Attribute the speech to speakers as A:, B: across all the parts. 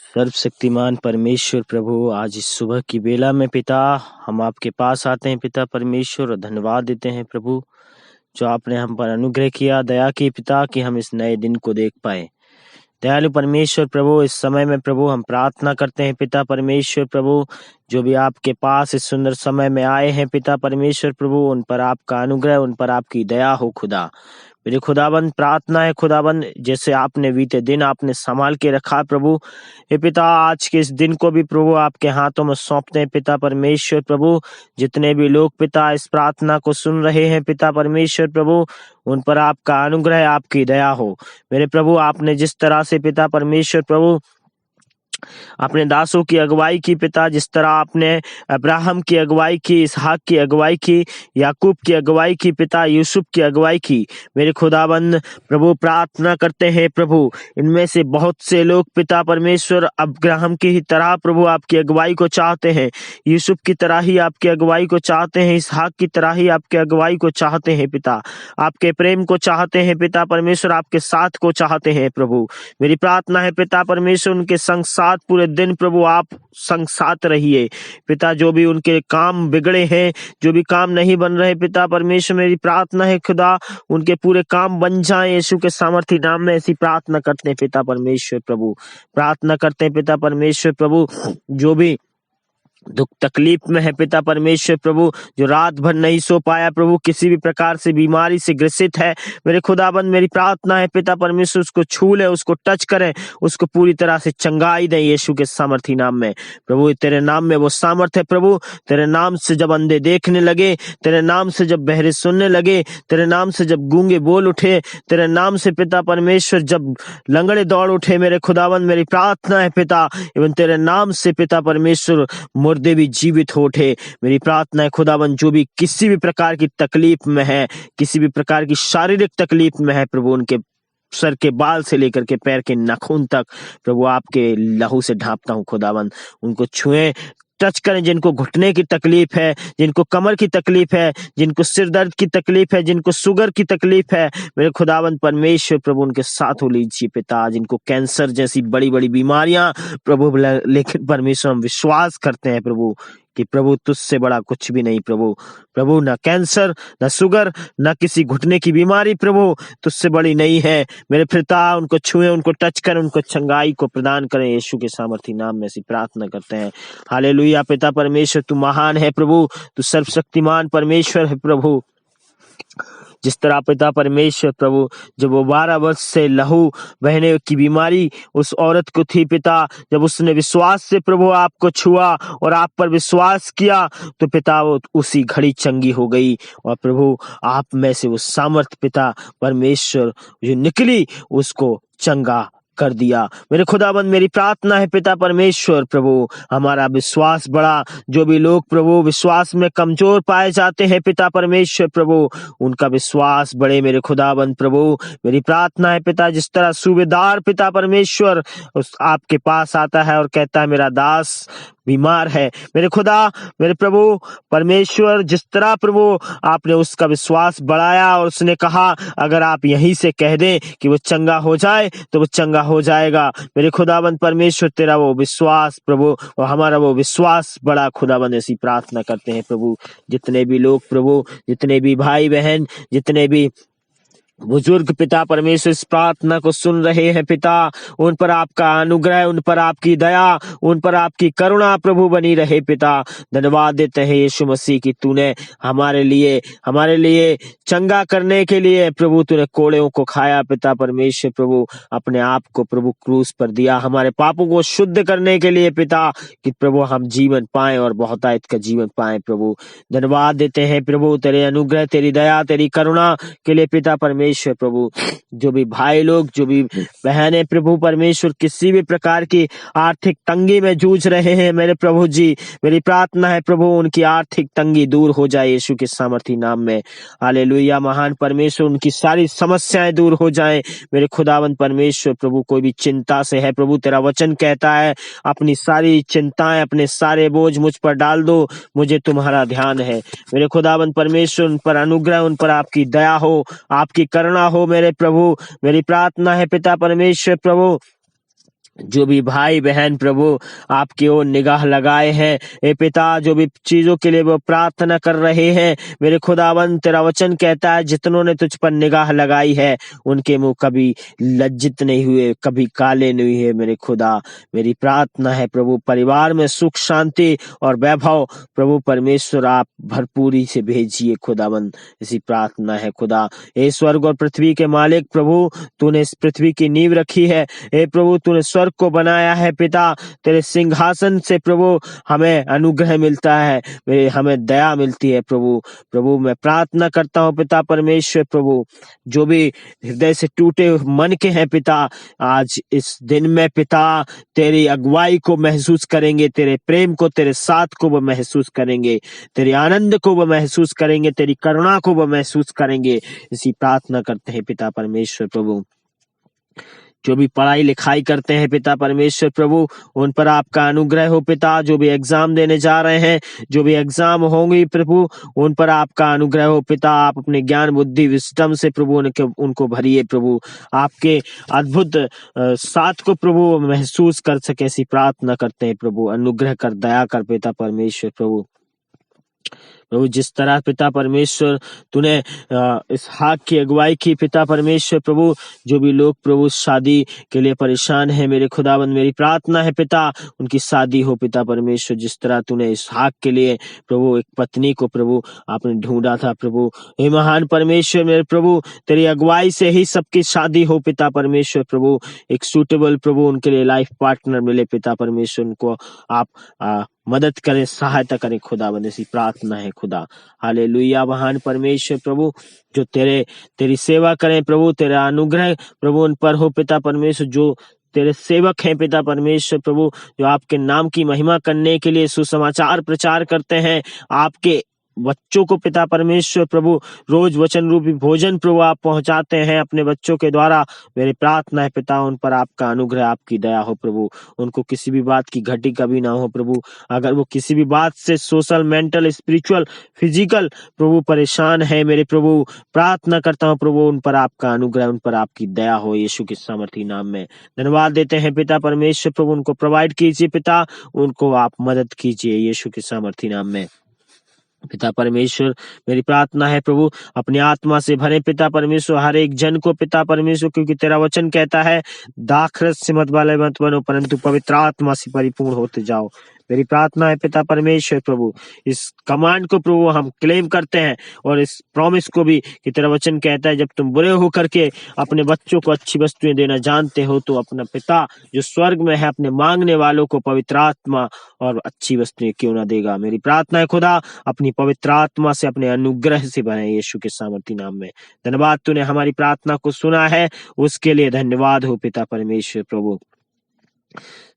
A: सर्वशक्तिमान परमेश्वर प्रभु, आज इस सुबह की बेला में पिता हम आपके पास आते हैं पिता परमेश्वर, और धन्यवाद देते हैं प्रभु जो आपने हम पर अनुग्रह किया, दया की पिता, कि हम इस नए दिन को देख पाए। दयालु परमेश्वर प्रभु, इस समय में प्रभु हम प्रार्थना करते हैं पिता परमेश्वर प्रभु, जो भी आपके पास इस सुंदर समय में आए हैं पिता परमेश्वर प्रभु, उन पर आपका अनुग्रह, उन पर आपकी दया हो खुदा। मेरे खुदाबंद प्रार्थना है खुदाबंद, जैसे आपने बीते दिन आपने संभाल के रखा प्रभु, हे पिता आज के इस दिन को भी प्रभु आपके हाथों में सौंपते हैं पिता परमेश्वर प्रभु। जितने भी लोग पिता इस प्रार्थना को सुन रहे हैं पिता परमेश्वर प्रभु, उन पर आपका अनुग्रह, आपकी दया हो मेरे प्रभु। आपने जिस तरह से पिता परमेश्वर प्रभु अपने दासों की अगुवाई की पिता, जिस तरह आपने अब्राहम की अगुवाई की, इसहाक की अगुवाई की, याकूब की अगुवाई की पिता, यूसुफ की अगुवाई की, मेरे खुदाबंद प्रभु प्रार्थना करते हैं प्रभु, इनमें से बहुत से लोग पिता परमेश्वर अब्राहम की ही तरह प्रभु आपकी अगुवाई को चाहते हैं, यूसुफ की तरह ही आपकी अगुवाई को चाहते हैं, इसहाक की तरह ही आपकी अगुवाई को चाहते हैं पिता, आपके प्रेम को चाहते हैं पिता परमेश्वर, आपके साथ को चाहते हैं प्रभु। मेरी प्रार्थना है पिता परमेश्वर, उनके संग साथ पूरे दिन प्रभु आप संग साथ रहिए पिता। जो भी उनके काम बिगड़े हैं, जो भी काम नहीं बन रहे पिता परमेश्वर, मेरी प्रार्थना है खुदा उनके पूरे काम बन जाएं यीशु के सामर्थी नाम में। ऐसी प्रार्थना करते हैं पिता परमेश्वर प्रभु, प्रार्थना करते हैं पिता परमेश्वर प्रभु, जो भी दुख तकलीफ में है पिता परमेश्वर प्रभु, जो रात भर नहीं सो पाया प्रभु, किसी भी प्रकार से बीमारी से ग्रसित है, मेरे खुदाबंद मेरी प्रार्थना है पिता परमेश्वर उसको छू ले, उसको टच करें, उसको पूरी तरह से चंगाई दें यीशु के सामर्थी नाम में प्रभु। तेरे नाम में वो सामर्थ है प्रभु, तेरे नाम से जब अंधे देखने लगे, तेरे नाम से जब बहरे सुनने लगे, तेरे नाम से जब गूंगे बोल उठे, तेरे नाम से पिता परमेश्वर जब लंगड़े दौड़ उठे, मेरे खुदाबंद मेरी प्रार्थना है पिता, एवं तेरे नाम से पिता परमेश्वर मुर्दे भी जीवित हो उठे। मेरी प्रार्थना है खुदावन, जो भी किसी भी प्रकार की तकलीफ में है, किसी भी प्रकार की शारीरिक तकलीफ में है प्रभु, उनके सर के बाल से लेकर के पैर के नाखून तक प्रभु आपके लहू से ढांपता हूँ खुदावन, उनको छुएं, टच करें। जिनको घुटने की तकलीफ है, जिनको कमर की तकलीफ है, जिनको सिर दर्द की तकलीफ है, जिनको शुगर की तकलीफ है, मेरे खुदावन परमेश्वर प्रभु उनके साथ हो लीजिए पिता। जिनको कैंसर जैसी बड़ी बड़ी बीमारियां प्रभु, लेकिन परमेश्वर हम विश्वास करते हैं प्रभु कि प्रभु तुझसे बड़ा कुछ भी नहीं प्रभु। प्रभु न कैंसर, न शुगर, न किसी घुटने की बीमारी प्रभु तुझसे बड़ी नहीं है मेरे पिता। उनको छुएं, उनको टच करें, उनको चंगाई को प्रदान करें यीशु के सामर्थी नाम में ऐसी प्रार्थना करते हैं। हालेलुया पिता परमेश्वर, तू महान है प्रभु, तू सर्वशक्तिमान परमेश्वर है प्रभु। जिस तरह पिता परमेश्वर प्रभु, जब वो 12 वर्ष से लहू बहने की बीमारी उस औरत को थी पिता, जब उसने विश्वास से प्रभु आपको छुआ और आप पर विश्वास किया, तो पिता वो उसी घड़ी चंगी हो गई। और प्रभु आप में से वो सामर्थ पिता परमेश्वर जो निकली, उसको चंगा कर दिया। मेरे खुदाबंद मेरी प्रार्थना है पिता परमेश्वर प्रभु, हमारा विश्वास बढ़ा। जो भी लोग प्रभु विश्वास में कमजोर पाए जाते हैं पिता परमेश्वर प्रभु, उनका विश्वास बढ़े मेरे खुदाबंद प्रभु। मेरी प्रार्थना है पिता, जिस तरह सूबेदार पिता परमेश्वर उस आपके पास आता है और कहता है मेरा दास बीमार है, मेरे खुदा मेरे प्रभु परमेश्वर, जिस तरह प्रभु आपने उसका विश्वास बढ़ाया और उसने कहा अगर आप यहीं से कह दें कि वो चंगा हो जाए तो वो चंगा हो जाएगा। मेरे खुदाबंद परमेश्वर तेरा वो विश्वास प्रभु, और हमारा वो विश्वास बड़ा खुदाबंद, ऐसी प्रार्थना करते हैं प्रभु। जितने भी लोग प्रभु, जितने भी भाई बहन, जितने भी बुजुर्ग पिता परमेश्वर इस प्रार्थना को सुन रहे हैं पिता, उन पर आपका अनुग्रह, उन पर आपकी दया, उन पर आपकी करुणा प्रभु बनी रहे पिता। धन्यवाद देते हैं यीशु मसीह की तूने हमारे लिए चंगा करने के लिए प्रभु तूने कोड़ों को खाया पिता परमेश्वर प्रभु, अपने आप को प्रभु क्रूस पर दिया हमारे पापों को शुद्ध करने के लिए पिता, कि प्रभु हम जीवन पाएं और बहुतायत का जीवन पाएं प्रभु। धन्यवाद देते हैं प्रभु तेरे अनुग्रह, तेरी दया, तेरी करुणा के लिए पिता परमेश्वर प्रभु। जो भी भाई लोग, जो भी बहनें प्रभु परमेश्वर किसी भी प्रकार की आर्थिक तंगी में जूझ रहे हैं मेरे प्रभु जी, मेरी प्रार्थना है प्रभु उनकी आर्थिक तंगी दूर हो जाए यीशु के सामर्थी नाम में। हालेलुया महान परमेश्वर, उनकी सारी समस्याएं दूर हो जाएं मेरे खुदावंत परमेश्वर प्रभु। कोई भी चिंता से है प्रभु, तेरा वचन कहता है अपनी सारी चिंताएं, अपने सारे बोझ मुझ पर डाल दो, मुझे तुम्हारा ध्यान है मेरे खुदावंत परमेश्वर। उन पर अनुग्रह, उन पर आपकी दया हो, आपकी करुणा हो मेरे प्रभु। मेरी प्रार्थना है पिता परमेश्वर प्रभु, जो भी भाई बहन प्रभु आपकी ओर निगाह लगाए हैं, ए पिता, जो भी चीजों के लिए वो प्रार्थना कर रहे हैं, मेरे खुदावंद तेरा वचन कहता है जितनों ने तुझ पर निगाह लगाई है उनके मुंह कभी लज्जित नहीं हुए, कभी काले नहीं हुए। मेरे खुदा, मेरी प्रार्थना है प्रभु, परिवार में सुख शांति और वैभव प्रभु परमेश्वर आप भरपूरी से भेजिए खुदावंद, इसी प्रार्थना है खुदा। हे स्वर्ग और पृथ्वी के मालिक प्रभु, तूने इस पृथ्वी की नींव रखी है, हे प्रभु तूने स्वर्ग को बनाया है पिता, तेरे सिंहासन से प्रभु हमें अनुग्रह मिलता है, हमें दया मिलती है प्रभु। प्रभु मैं प्रार्थना करता हूँ पिता परमेश्वर प्रभु, जो भी हृदय से टूटे मन के हैं पिता, आज इस दिन में पिता तेरी अगुवाई को महसूस करेंगे, तेरे प्रेम को, तेरे साथ को वो महसूस करेंगे, तेरे आनंद को वो महसूस करेंगे, तेरी करुणा को वो महसूस करेंगे। इसी प्रार्थना करते हैं पिता परमेश्वर प्रभु। जो भी पढ़ाई लिखाई करते हैं पिता परमेश्वर प्रभु, उन पर आपका अनुग्रह हो पिता। जो भी एग्जाम देने जा रहे हैं, जो भी एग्जाम होंगे प्रभु, उन पर आपका अनुग्रह हो पिता। आप अपने ज्ञान बुद्धि विस्डम से प्रभु उनको भरिए प्रभु, आपके अद्भुत साथ को प्रभु महसूस कर सके, ऐसी प्रार्थना करते हैं प्रभु। अनुग्रह कर, दया कर पिता परमेश्वर प्रभु। प्रभु जिस तरह पिता परमेश्वर तूने इसहाक की अगुवाई की पिता परमेश्वर प्रभु, जो भी लोग प्रभु शादी के लिए परेशान है, मेरे खुदाबंद मेरी प्रार्थना है पिता उनकी शादी हो पिता परमेश्वर। जिस तरह तूने इसहाक के लिए प्रभु एक पत्नी को प्रभु आपने ढूंढा था प्रभु, हे महान परमेश्वर मेरे प्रभु, तेरी अगुवाई से ही सबकी शादी हो पिता परमेश्वर प्रभु। एक सूटेबल प्रभु उनके लिए लाइफ पार्टनर मिले पिता परमेश्वर, उनको आप मदद करें, सहायता करें खुदावंद, ऐसी प्रार्थना है खुदा। हालेलुया महान परमेश्वर प्रभु, जो तेरी सेवा करें प्रभु, तेरा अनुग्रह प्रभु उन पर हो पिता परमेश्वर। जो तेरे सेवक हैं पिता परमेश्वर प्रभु, जो आपके नाम की महिमा करने के लिए सुसमाचार प्रचार करते हैं, आपके बच्चों को पिता परमेश्वर प्रभु रोज वचन रूपी भोजन प्रभु आप पहुंचाते हैं अपने बच्चों के द्वारा। मेरी प्रार्थना है पिता उन पर आपका अनुग्रह, आपकी दया हो प्रभु, उनको किसी भी बात की घटी कभी ना हो प्रभु। अगर वो किसी भी बात से सोशल, मेंटल, स्पिरिचुअल, फिजिकल प्रभु परेशान है, मेरे प्रभु प्रार्थना करता हूँ प्रभु उन पर आपका अनुग्रह, उन पर आपकी दया हो, यीशु के सामर्थी नाम में धन्यवाद देते हैं पिता परमेश्वर प्रभु। उनको प्रोवाइड कीजिए पिता, उनको आप मदद कीजिए यीशु के सामर्थी नाम में पिता परमेश्वर। मेरी प्रार्थना है प्रभु अपनी आत्मा से भरे पिता परमेश्वर हर एक जन को पिता परमेश्वर, क्योंकि तेरा वचन कहता है दाखरस से मत वाले मत बनो परंतु पवित्र आत्मा से परिपूर्ण होते जाओ। मेरी प्रार्थना है पिता परमेश्वर प्रभु, इस कमांड को प्रभु हम क्लेम करते हैं और इस प्रॉमिस को भी कि तेरा वचन कहता है जब तुम बुरे हो करके अपने बच्चों को अच्छी वस्तुएं देना जानते हो तो अपना पिता जो स्वर्ग में है अपने मांगने वालों को पवित्र आत्मा और अच्छी वस्तुएं क्यों ना देगा। मेरी प्रार्थना है खुदा अपनी पवित्र आत्मा से अपने अनुग्रह से भरे यीशु के सामर्थी नाम में धन्यवाद। तूने हमारी प्रार्थना को सुना है, उसके लिए धन्यवाद हो पिता परमेश्वर प्रभु।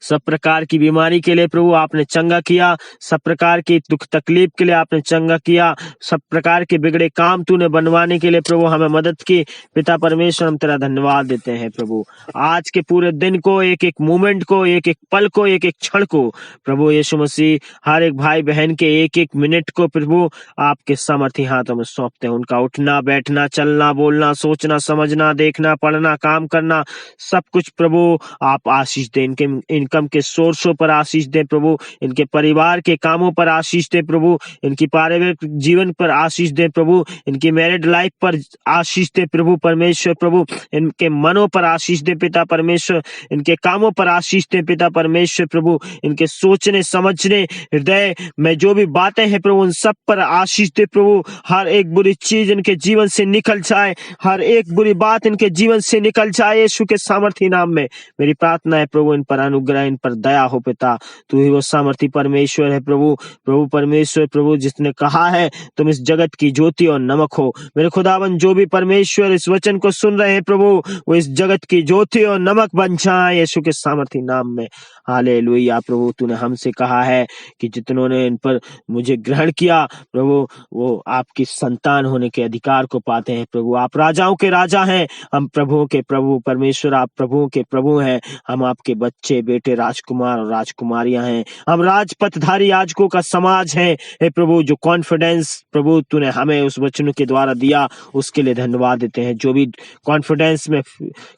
A: सब प्रकार की बीमारी के लिए प्रभु आपने चंगा किया, सब प्रकार की दुख तकलीफ के लिए आपने चंगा किया, सब प्रकार के बिगड़े काम तूने बनवाने के लिए प्रभु हमें मदद की पिता परमेश्वर। हम तेरा धन्यवाद देते हैं प्रभु, आज के पूरे दिन को, एक एक मोमेंट को, एक एक पल को, एक एक क्षण को प्रभु यीशु मसीह हर एक भाई बहन के एक एक मिनट को प्रभु आपके सामर्थी हाथों में सौंपते हैं। उनका उठना बैठना, चलना बोलना, सोचना समझना, देखना पढ़ना, काम करना, सब कुछ प्रभु आप आशीष दें। इनके इनकम के सोर्सों पर आशीष दे प्रभु, इनके परिवार के कामों पर आशीष दे प्रभु, इनकी पारिवारिक जीवन पर आशीष दे प्रभु, इनकी मैरिड लाइफ पर आशीष दे प्रभु परमेश्वर प्रभु, इनके मनों पर आशीष दे पिता परमेश्वर, इनके कामों पर आशीष दे पिता परमेश्वर प्रभु, इनके सोचने समझने हृदय में जो भी बातें हैं प्रभु उन सब पर आशीष दे प्रभु। हर एक बुरी चीज इनके जीवन से निकल जाए, हर एक बुरी बात इनके जीवन से निकल जाए यीशु के सामर्थी नाम में। मेरी प्रार्थना है प्रभु इन पर अनुग्रह, इन पर दया हो पिता। तू ही वो सामर्थी परमेश्वर है प्रभु, प्रभु परमेश्वर प्रभु जिसने कहा है तुम इस जगत की ज्योति और नमक हो। मेरे खुदावन जो भी परमेश्वर इस वचन को सुन रहे हैं प्रभु वो इस जगत की ज्योति और नमक बन जाए यीशु के सामर्थी नाम में। हालेलुया प्रभु, तूने हमसे कहा है कि जितनों ने इन पर मुझे ग्रहण किया प्रभु वो आपकी संतान होने के अधिकार को पाते हैं प्रभु। आप राजाओं के राजा हैं, हम प्रभुओं के प्रभु परमेश्वर, आप प्रभुओं के प्रभु हैं, हम आपके बच्चे बच्चे, बेटे, राजकुमार और राजकुमारियां हैं। हम राजपथधारी याजकों का समाज है। हे प्रभु, जो कॉन्फिडेंस प्रभु तूने हमें उस वचन के द्वारा दिया, उसके लिए धन्यवाद देते हैं। जो भी कॉन्फिडेंस में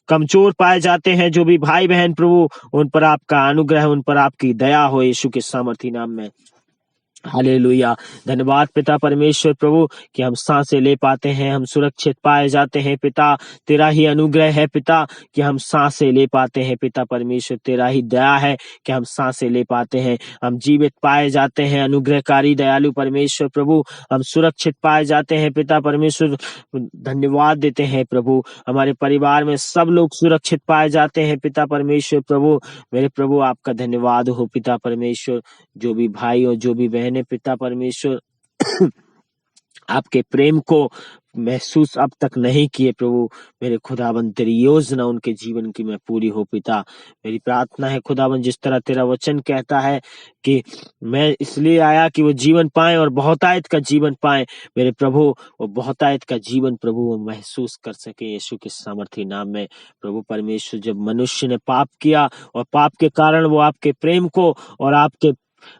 A: कमजोर पाए जाते हैं, जो भी भाई बहन प्रभु, उन पर आपका अनुग्रह, उन पर आपकी दया हो यीशु के सामर्थी नाम में। हालेलुया। धन्यवाद पिता परमेश्वर प्रभु कि हम सांसें ले पाते हैं, हम सुरक्षित पाए जाते हैं पिता। तेरा ही अनुग्रह है पिता कि हम सांसें ले पाते हैं पिता परमेश्वर। तेरा ही दया है कि हम सांसें ले पाते हैं, हम जीवित पाए जाते हैं। अनुग्रहकारी दयालु परमेश्वर प्रभु, हम सुरक्षित पाए जाते हैं पिता परमेश्वर। धन्यवाद देते हैं प्रभु। हमारे परिवार में सब लोग सुरक्षित पाए जाते हैं पिता परमेश्वर प्रभु। मेरे प्रभु, आपका धन्यवाद हो पिता परमेश्वर। जो भी भाई और जो भी बहनें पिता परमेश्वर आपके प्रेम को महसूस अब तक नहीं किए प्रभु, मेरे खुदाबंद तेरी योजना उनके जीवन की में पूरी हो पिता। मेरी प्रार्थना है खुदाबंद, जिस तरह तेरा वचन कहता है कि मैं इसलिए आया कि वो जीवन पाए और बहुतायत का जीवन पाए। मेरे प्रभु, वो बहुतायत का जीवन प्रभु वो महसूस कर सके यीशु के सामर्थी नाम में। प्रभु परमेश्वर, जब मनुष्य ने पाप किया और पाप के कारण वो आपके प्रेम को और आपके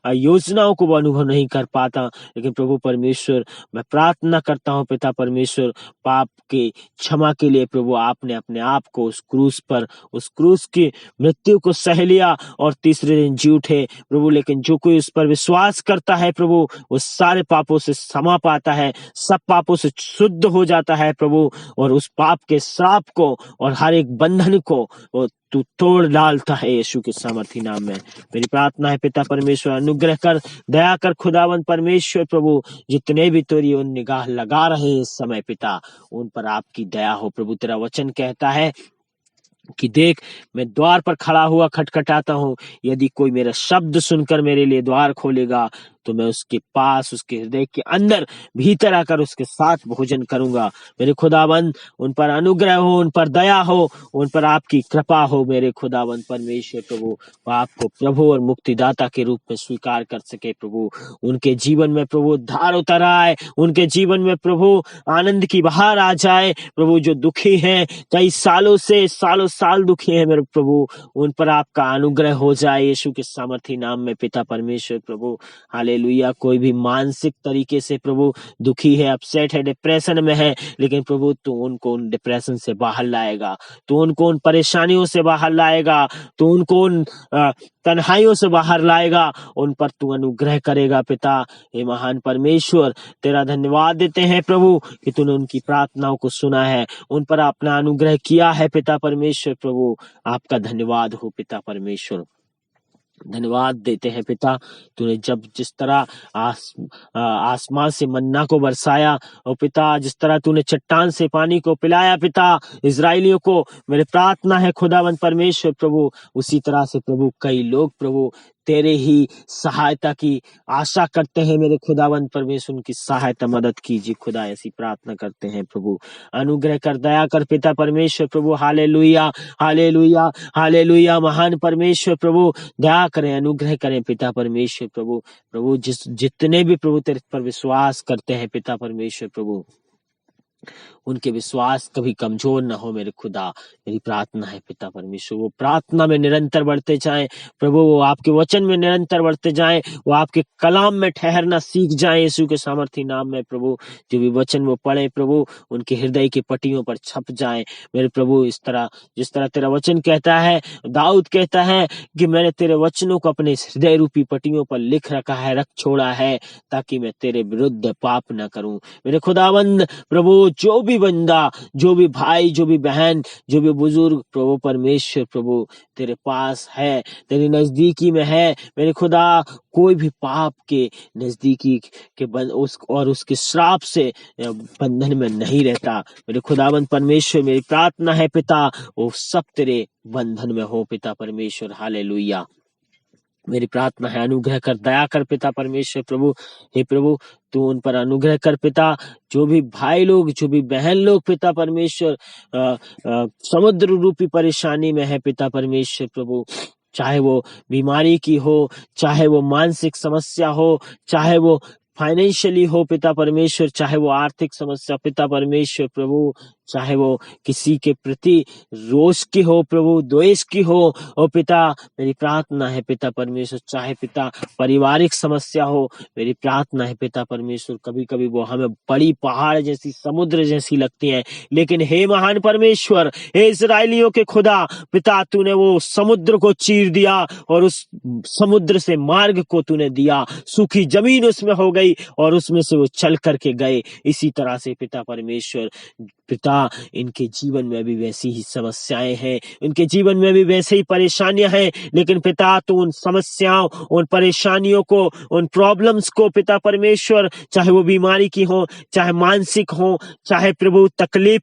A: योजनाओं को वो अनुभव नहीं कर पाता, लेकिन प्रभु परमेश्वर, मैं प्रार्थना करता हूँ पिता परमेश्वर, पाप के क्षमा के लिए प्रभु आपने अपने आप को उस क्रूस की मृत्यु को सह लिया और तीसरे दिन जी उठे प्रभु। लेकिन जो कोई उस पर विश्वास करता है प्रभु, वो सारे पापों से क्षमा पाता है, सब पापों से शुद्ध हो जाता है प्रभु, और उस पाप के श्राप को और हर एक बंधन को तू तोड़ डालता है यीशु के सामर्थी नाम में। मेरी प्रार्थना है पिता परमेश्वर, अनुग्रह कर, दया कर खुदावंद परमेश्वर प्रभु, जितने भी तेरी उन निगाह लगा रहे हैं इस समय पिता, उन पर आपकी दया हो प्रभु। तेरा वचन कहता है कि देख, मैं द्वार पर खड़ा हुआ खटखटाता हूँ, यदि कोई मेरा शब्द सुनकर मेरे लिए द्वार खोलेगा तो मैं उसके पास, उसके हृदय के अंदर भीतर आकर उसके साथ भोजन करूंगा। मेरे खुदाबंद, उन पर अनुग्रह हो, उन पर दया हो, उन पर आपकी कृपा हो मेरे खुदाबंद परमेश्वर प्रभु। आपको प्रभु और मुक्तिदाता के रूप में स्वीकार कर सके प्रभु। उनके जीवन में प्रभु उद्धार उतर आए, उनके जीवन में प्रभु आनंद की बहार आ जाए प्रभु। जो दुखी हैं, कई सालों से सालों साल दुखी है मेरे प्रभु, उन पर आपका अनुग्रह हो जाए यीशु के सामर्थी नाम में पिता परमेश्वर प्रभु। हालेलुया। कोई भी मानसिक तरीके से प्रभु दुखी है, अपसेट है, डिप्रेशन में है, लेकिन प्रभु तू उनको उन डिप्रेशन से बाहर लाएगा, तू उनको उन परेशानियों से बाहर लाएगा, तू उनको उन तन्हाइयों से बाहर लाएगा, उन पर तू अनुग्रह करेगा पिता। हे महान परमेश्वर, तेरा धन्यवाद देते हैं प्रभु कि तूने उनकी प्रार्थनाओं को सुना है, उन पर अपना अनुग्रह किया है पिता परमेश्वर प्रभु। आपका धन्यवाद हो पिता परमेश्वर। धन्यवाद देते हैं पिता, तूने जब जिस तरह आसमान से मन्ना को बरसाया और पिता, जिस तरह तूने चट्टान से पानी को पिलाया पिता इजराइलियों को, मेरे प्रार्थना है खुदावंद परमेश्वर प्रभु, उसी तरह से प्रभु कई लोग प्रभु तेरे ही सहायता की आशा करते हैं मेरे खुदावंद परमेश्वर। उनकी सहायता मदद कीजिए खुदा, ऐसी प्रार्थना करते हैं प्रभु। अनुग्रह कर, दया कर पिता परमेश्वर प्रभु। Hallelujah, hallelujah, hallelujah. महान परमेश्वर प्रभु, दया करें, अनुग्रह करें पिता परमेश्वर प्रभु। प्रभु जितने भी प्रभु तेरे पर विश्वास करते हैं पिता परमेश्वर प्रभु, उनके विश्वास कभी कमजोर न हो मेरे खुदा। मेरी प्रार्थना है पिता परमेश्वर, वो प्रार्थना में निरंतर बढ़ते जाएं प्रभु, वो आपके वचन में निरंतर बढ़ते जाएं, वो आपके कलाम में ठहरना सीख जाएं यीशु के सामर्थी नाम में प्रभु। जो भी वचन वो पढ़े प्रभु, उनके हृदय की पट्टियों पर छप जाएं मेरे प्रभु। इस तरह जिस तरह तेरा वचन कहता है, दाऊद कहता है कि मैंने तेरे वचनों को अपने हृदय रूपी पट्टियों पर लिख रखा है, रख छोड़ा है, ताकि मैं तेरे विरुद्ध पाप न करूं। मेरे खुदावंद प्रभु, जो भी बंदा, जो भी भाई, जो भी बहन, जो भी बुजुर्ग प्रभु परमेश्वर प्रभु तेरे पास है, तेरी नजदीकी में है मेरे खुदा, कोई भी पाप के नजदीकी के और उसके श्राप से बंधन में नहीं रहता मेरे खुदावंद परमेश्वर। मेरी प्रार्थना है पिता, वो सब तेरे बंधन में हो पिता परमेश्वर। हालेलुया। मेरी प्रार्थना है, अनुग्रह कर, दया कर पिता परमेश्वर प्रभु। हे प्रभु, तू उन पर अनुग्रह कर पिता। जो भी भाई लोग, जो भी बहन लोग पिता परमेश्वर समुद्र रूपी परेशानी में है पिता परमेश्वर प्रभु, चाहे वो बीमारी की हो, चाहे वो मानसिक समस्या हो, चाहे वो फाइनेंशियली हो पिता परमेश्वर, चाहे वो आर्थिक समस्या पिता परमेश्वर प्रभु, चाहे वो किसी के प्रति रोष की हो प्रभु, द्वेष की हो। ओ पिता, मेरी प्रार्थना है पिता परमेश्वर, चाहे पिता पारिवारिक समस्या हो, मेरी प्रार्थना है पिता परमेश्वर, कभी कभी वो हमें बड़ी पहाड़ जैसी, समुद्र जैसी लगती है, लेकिन हे महान परमेश्वर, हे इस्राएलियों के खुदा पिता, तूने वो समुद्र को चीर दिया और उस समुद्र से मार्ग को तूने दिया, सूखी जमीन उसमें हो गई और उसमें से वो चल करके गए। इसी तरह से पिता परमेश्वर, पिता, इनके जीवन में भी वैसी ही समस्याएं हैं, इनके जीवन में भी वैसे ही परेशानियां हैं, लेकिन पिता तू उन समस्याओं, उन परेशानियों को, उन प्रॉब्लम्स को पिता परमेश्वर, चाहे वो बीमारी की हो, चाहे मानसिक हो, चाहे प्रभु तकलीफ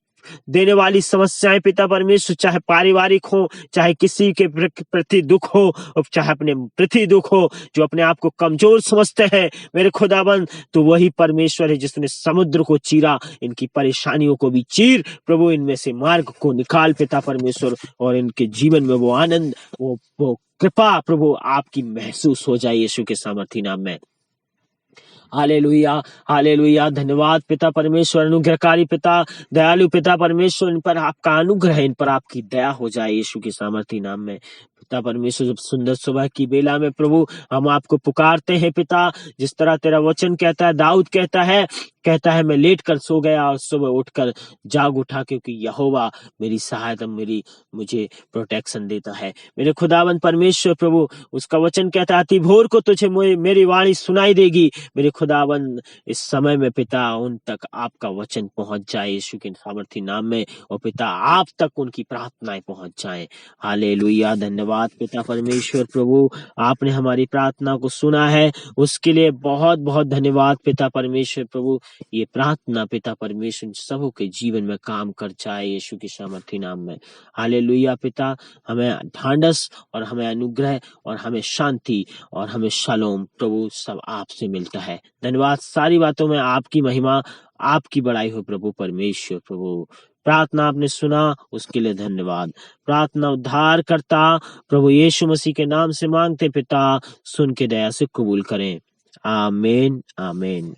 A: देने वाली समस्याएं पिता परमेश्वर, चाहे पारिवारिक हो, चाहे किसी के प्रति दुख हो, और चाहे अपने प्रति दुख हो, जो अपने आप को कमजोर समझते हैं, मेरे खुदाबंद तो वही परमेश्वर है जिसने समुद्र को चीरा, इनकी परेशानियों को भी चीर प्रभु, इनमें से मार्ग को निकाल पिता परमेश्वर, और इनके जीवन में वो आनंद, वो कृपा प्रभु आपकी महसूस हो जाए यीशु के सामर्थी नाम में। Hallelujah, hallelujah. धन्यवाद पिता परमेश्वर, अनुग्रहकारी पिता, दयालु पिता परमेश्वर, इन पर आपका अनुग्रह, इन पर आपकी दया हो जाए यीशु के सामर्थी नाम में। पिता परमेश्वर, जब सुंदर सुबह की बेला में प्रभु हम आपको पुकारते हैं पिता, जिस तरह तेरा वचन कहता है, दाऊद कहता है मैं लेट कर सो गया और सुबह उठकर जाग उठा, क्योंकि यहोवा मेरी सहायता, मुझे प्रोटेक्शन देता है। मेरे खुदावंद परमेश्वर प्रभु, उसका वचन कहता है अति भोर को तुझे मेरी वाणी सुनाई देगी। मेरे खुदावंद, इस समय में पिता उन तक आपका वचन पहुंच जाए यीशु के सामर्थी नाम में, और पिता आप तक उनकी प्रार्थनाएं पहुंच जाएं। हालेलुया। धन्यवाद पिता परमेश्वर प्रभु, आपने हमारी प्रार्थना को सुना है, उसके लिए बहुत बहुत धन्यवाद पिता परमेश्वर प्रभु। ये प्रार्थना पिता परमेश्वर सबों के जीवन में काम कर जाए यीशु के सामर्थी नाम में। हालेलुया। पिता, हमें ढांढस और हमें अनुग्रह और हमें शांति और हमें शालोम प्रभु सब आपसे मिलता है। धन्यवाद। सारी बातों में आपकी महिमा, आपकी बड़ाई हो प्रभु परमेश्वर प्रभु। प्रार्थना आपने सुना, उसके लिए धन्यवाद। प्रार्थना उद्धार करता प्रभु यीशु मसीह के नाम से मांगते पिता, सुन के दया से कबूल करें। आमीन, आमीन।